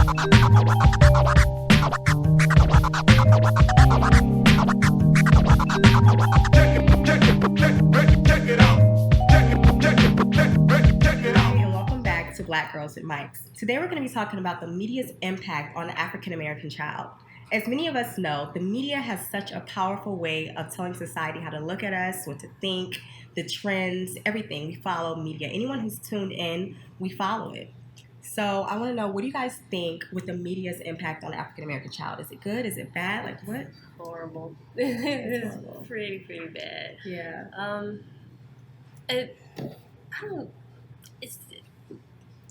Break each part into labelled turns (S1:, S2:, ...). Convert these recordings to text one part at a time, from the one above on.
S1: And welcome back to Black Girls with Mics. Today we're going to be talking about the media's impact on the African American child. As many of us know, the media has such a powerful way of telling society how to look at us, what to think, the trends, everything. We follow media. Anyone who's tuned in, we follow it. So I want to know, what do you guys think with the media's impact on the African American child? Is it good? Is it bad? Like what?
S2: Horrible. It's pretty bad.
S1: Yeah.
S2: It's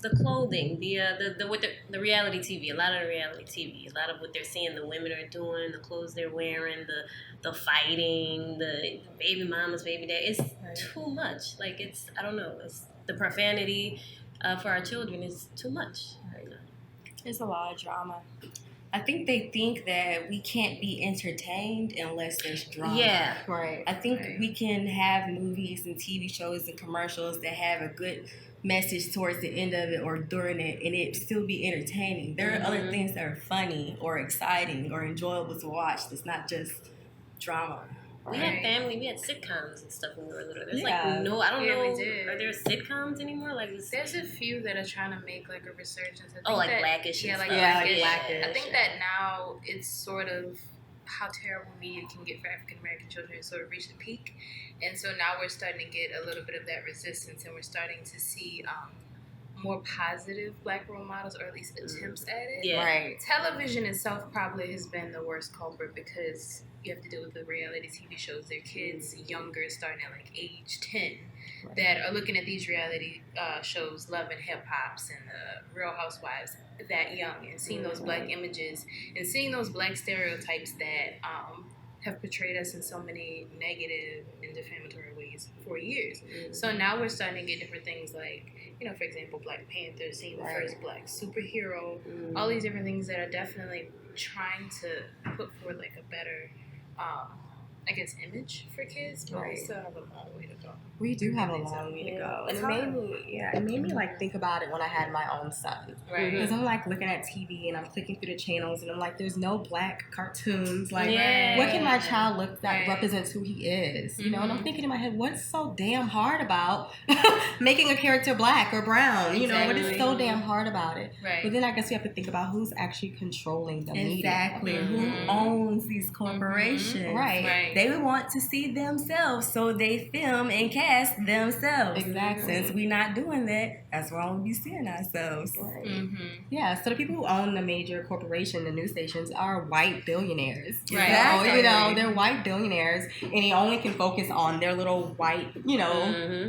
S2: the clothing, the reality TV, a lot of the reality TV, a lot of what they're seeing the women are doing, the clothes they're wearing, the fighting, the baby mamas, baby dad. It's too much. Like it's the profanity for our children is too much right now.
S3: It's a lot of drama. I think they think that we can't be entertained unless there's drama.
S2: Yeah.
S1: Right.
S3: I think we can have movies and TV shows and commercials that have a good message towards the end of it or during it, and it still be entertaining. There are other things that are funny or exciting or enjoyable to watch. It's not just drama.
S2: We had sitcoms and stuff when we were little. There's
S1: Yeah.
S2: I don't know.
S4: We did.
S2: Are there sitcoms anymore? Like
S4: There's a few that are trying to make like a resurgence. I think
S2: like
S4: that,
S2: Blackish.
S4: Yeah,
S2: and
S4: like
S2: stuff.
S1: Yeah,
S4: Blackish.
S1: like
S4: I think that now it's sort of how terrible media can get for African American children. It's sort of reached a peak, and so now we're starting to get a little bit of that resistance, and we're starting to see more positive Black role models, or at least attempts at it.
S2: Yeah.
S1: Right.
S4: Television itself probably has been the worst culprit because you have to deal with the reality TV shows. They're kids younger, starting at like age 10, that are looking at these reality shows, Love and Hip Hops and Real Housewives, that young, and seeing those Black images and seeing those Black stereotypes that have portrayed us in so many negative and defamatory ways for years. So now we're starting to get different things like, for example, Black Panther, seeing the first Black superhero, all these different things that are definitely trying to put forward like a better, image for kids, but we still have a long way to go.
S1: We do have a long way to go. And it made me like think about it when I had my own son.
S4: Right.
S1: Because I'm like looking at TV and I'm clicking through the channels and I'm like, there's no Black cartoons. Like, what can my child look that represents who he is? You know, and I'm thinking in my head, what's so damn hard about making a character Black or brown? You know, what is so damn hard about it?
S4: Right.
S1: But then I guess you have to think about who's actually controlling the media.
S3: Exactly. Who owns these corporations?
S1: Right.
S3: They want to see themselves, so they film and cast themselves.
S1: Exactly.
S3: Since we're not doing that, that's why we'll be seeing ourselves.
S1: Right. Yeah, so the people who own the major corporation, the news stations, are white billionaires.
S4: Right.
S1: So, they're white billionaires, and they only can focus on their little white,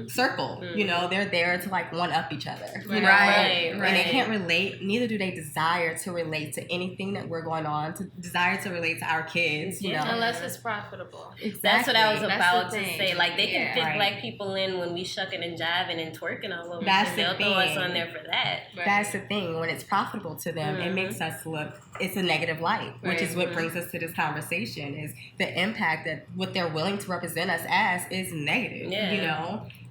S1: circle. They're there to like one up each other.
S2: Right.
S1: And they can't relate. Neither do they desire to relate to anything that we're going on. To desire to relate to our kids.
S4: Unless it's profitable.
S1: Exactly.
S2: That's what I was
S4: That's
S2: about
S4: the
S2: to
S4: thing.
S2: say. Like they can fit
S1: Right.
S2: Black people in when we shucking and jiving and twerking all over.
S1: That's
S2: They'll
S1: the
S2: throw us
S1: thing.
S2: on there for that.
S4: Right.
S1: That's the thing. When it's profitable to them, it makes us look, it's a negative light, which is what brings us to this conversation, is the impact that what they're willing to represent us as is negative,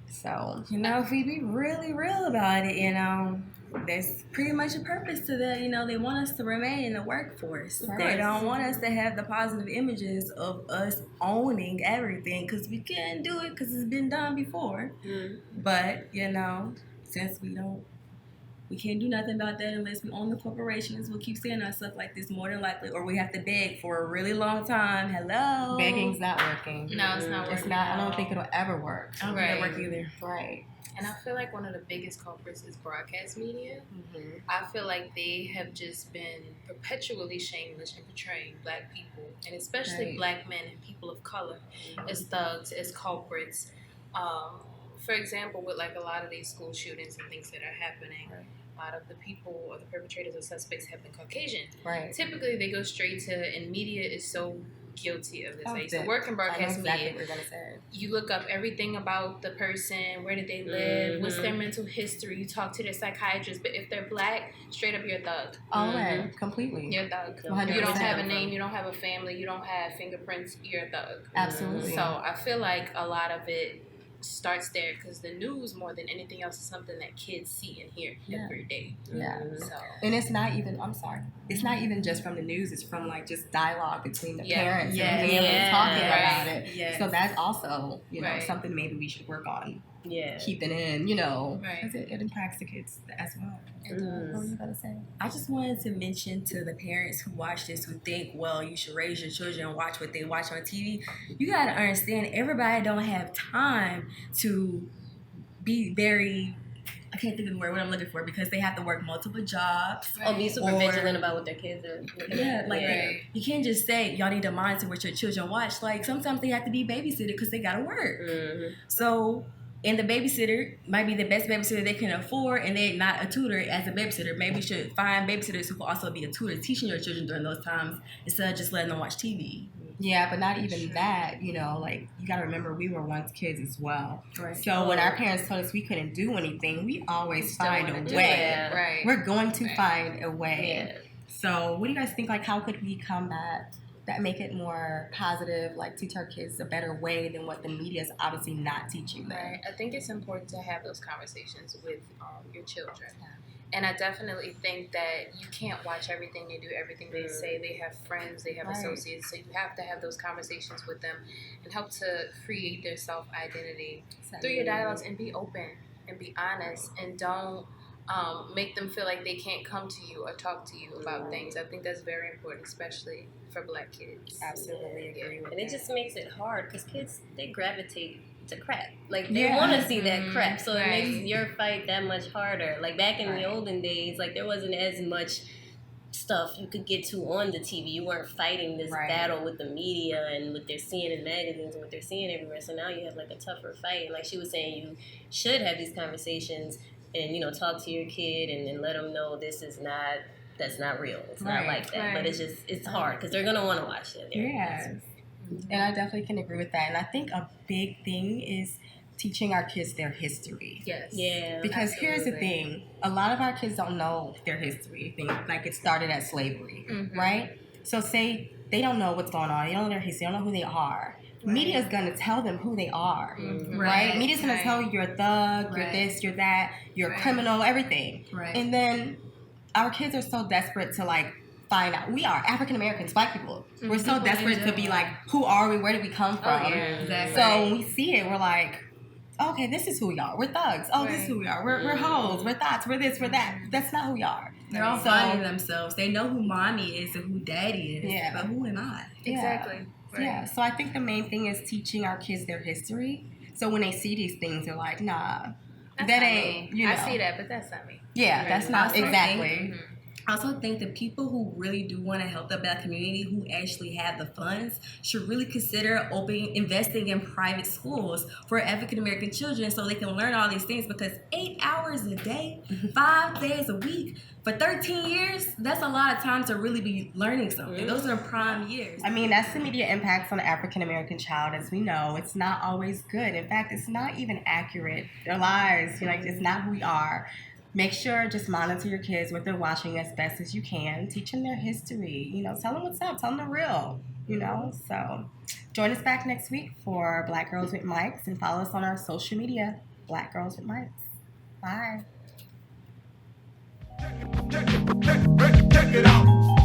S1: So,
S3: if we be really real about it, there's pretty much a purpose to that. They want us to remain in the workforce. They don't want us to have the positive images of us owning everything, because we can't do it because it's been done before. But, since we can't do nothing about that unless we own the corporations. We'll keep saying our stuff like this more than likely, or we have to beg for a really long time. Hello?
S1: begging's not working.
S4: No, it's not working.
S1: It's not. I don't think it'll ever work.
S3: I don't think it'll work either.
S1: Right.
S4: And I feel like one of the biggest culprits is broadcast media. I feel like they have just been perpetually shameless in portraying Black people, and especially Black men and people of color, as thugs, as culprits. For example, with like a lot of these school shootings and things that are happening, a lot of the people or the perpetrators or suspects have been Caucasian.
S1: Right.
S4: Typically, they go straight to, and media is so guilty of this.
S1: Oh,
S4: I used to work in
S1: I know
S4: broadcast
S1: exactly
S4: media.
S1: what you're gonna say.
S4: You look up everything about the person, where did they live, what's their mental history, you talk to their psychiatrist, but if they're Black, straight up you're a thug.
S1: All right. Completely.
S4: You're a thug.
S1: 100%.
S4: You don't have a name, you don't have a family, you don't have fingerprints, you're a thug.
S1: Absolutely.
S4: So I feel like a lot of it starts there, because the news more than anything else is something that kids see and hear every day.
S1: Yeah.
S4: So
S1: And it's not even, I'm sorry, it's not even just from the news, it's from like just dialogue between the parents and the families talking about it.
S3: Yes.
S1: So that's also, you know,
S4: Right.
S1: something maybe we should work on
S2: Yeah.
S1: keeping in, you know,
S4: Right.
S1: because it impacts the kids as well.
S2: Mhm.
S1: What were you going to say?
S3: I just wanted to mention to the parents who watch this, who think, well, you should raise your children and watch what they watch on TV. You gotta understand, everybody don't have time to be very, I can't think of the word what I'm looking for, because they have to work multiple jobs.
S2: Oh, be super
S3: Or-
S2: vigilant about what their kids are looking
S3: Yeah,
S2: at.
S3: like
S4: Right.
S3: you can't just say y'all need to monitor what your children watch. Like sometimes they have to be babysitted because they gotta work.
S2: Mhm.
S3: So, and the babysitter might be the best babysitter they can afford, and they're not a tutor as a babysitter. Maybe you should find babysitters who can also be a tutor, teaching your children during those times instead of just letting them watch TV.
S1: Yeah, but not even that, you know, like you got to remember we were once kids as well.
S3: Right.
S1: So when our parents told us we couldn't do anything, we always
S4: Still
S1: find
S4: wanna
S1: a
S4: do
S1: way.
S2: it.
S4: Right.
S1: We're going to
S4: Right.
S1: find a way.
S2: Yeah.
S1: So what do you guys think, like how could we combat that, make it more positive, like teach our kids a better way than what the media is obviously not teaching them?
S4: Right. I think it's important to have those conversations with your children. And I definitely think that you can't watch everything they do, everything they say. They have friends, they have
S1: Right.
S4: associates, so you have to have those conversations with them and help to create their self-identity through your dialogues, and be open and be honest, and don't make them feel like they can't come to you or talk to you about things. I think that's very important, especially for Black kids.
S1: Absolutely agree with
S2: And it
S1: that.
S2: just makes it hard because kids, they gravitate to crap. Like, they
S1: Yeah.
S2: want to see that
S4: Mhm.
S2: crap. So it
S4: Right.
S2: makes your fight that much harder. Like, back in
S1: Right.
S2: the olden days, like, there wasn't as much stuff you could get to on the TV. You weren't fighting this
S1: Right.
S2: battle with the media and what they're seeing in magazines and what they're seeing everywhere. So now you have, like, a tougher fight. And like she was saying, you should have these conversations and, you know, talk to your kid and let them know that's not real. It's not
S1: Right.
S2: like that. But
S4: Right.
S2: it's hard because they're going to want to watch it.
S1: Yes. And I definitely can agree with that. And I think a big thing is teaching our kids their history.
S4: Yes.
S2: Yeah.
S1: Because here's the
S4: Absolutely.
S1: thing, a lot of our kids don't know their history. Things like it started at slavery,
S4: Mhm.
S1: right? So say they don't know what's going on, they don't know their history, they don't know who they are. Media is gonna tell them who they are,
S4: Mhm.
S1: right? Media's gonna
S4: Right.
S1: tell you you're a thug, you're
S3: Right.
S1: this, you're that, you're a
S4: Right.
S1: criminal, everything.
S3: Right.
S1: And then our kids are so desperate to like find out. We are African Americans, Black people. We're so
S3: People in
S1: desperate to be
S3: general.
S1: like, who are we? Where did we come from?
S4: Oh, yeah.
S3: Exactly.
S1: So when we see it, we're like, okay, this is who we are. We're thugs. Oh, this is
S4: Right.
S1: who we are. We're hoes. We're thoughts. We're this. We're that. That's not who we are.
S3: They're all
S1: So-
S3: finding themselves. They know who mommy is and who daddy is.
S1: Yeah.
S3: But who am I?
S4: Exactly. Right.
S1: Yeah. So I think the main thing is teaching our kids their history. So when they see these things, they're like, nah,
S4: That's
S1: that
S4: not
S1: ain't,
S4: me.
S1: you know.
S4: I see that, but that's not me.
S1: Yeah, that's not
S3: Also,
S1: exactly.
S4: Mhm.
S3: I also think the people who really do want to help the Black community, who actually have the funds, should really consider investing in private schools for African American children so they can learn all these things. Because 8 hours a day, 5 days a week, for 13 years, that's a lot of time to really be learning something. Those are prime years.
S1: I mean, that's the media impacts on the African American child. As we know, it's not always good. In fact, it's not even accurate. Their lives, like, it's not who we are. Make sure, just monitor your kids, what they're watching as best as you can. Teach them their history. You know, tell them what's up. Tell them the real. You know, so join us back next week for Black Girls with Mics, and follow us on our social media, Black Girls with Mics. Bye.
S5: Check it out.